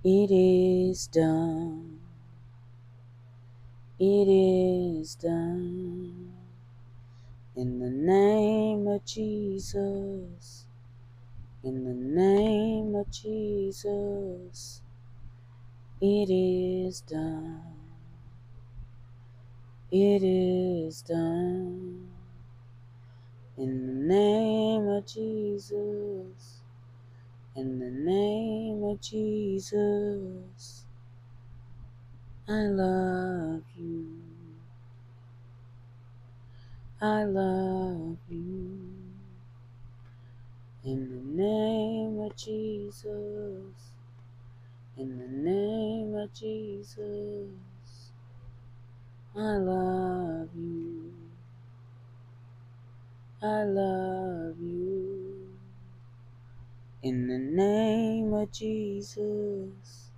It is done. It is done. In the name of Jesus. In the name of Jesus. It is done. It is done. In the name of Jesus. In the name of Jesus. I love you. I love you. In the name of Jesus. In the name of Jesus. I love you. I love you. In the name of Jesus.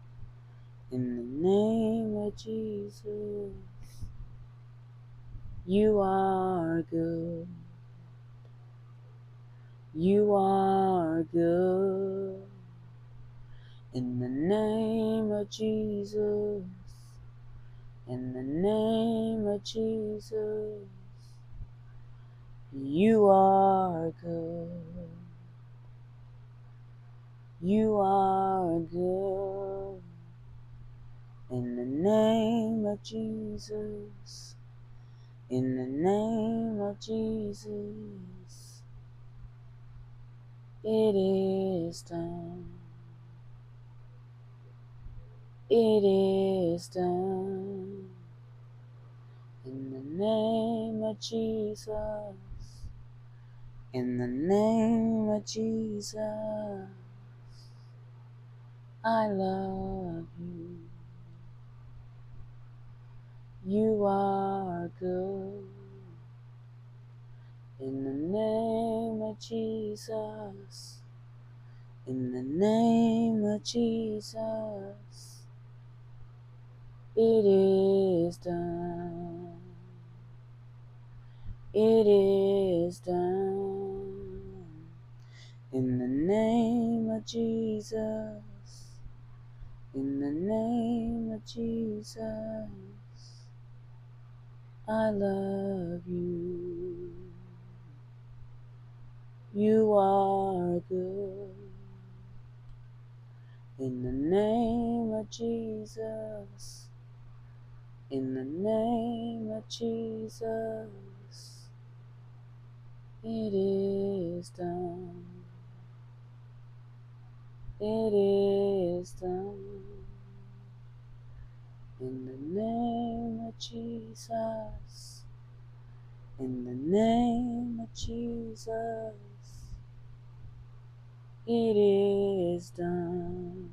In the name of Jesus. You are good. You are good. In the name of Jesus. In the name of Jesus. You are good. You are good. In the name of Jesus. In the name of Jesus. It is done. It is done. In the name of Jesus. In the name of Jesus. I love you. You are good. In the name of Jesus. In the name of Jesus. It is done. It is done. In the name of Jesus. In the name of Jesus. I love you. You are good. In the name of Jesus. In the name of Jesus. It is done. It is done. In the name of Jesus. In the name of Jesus. It is done.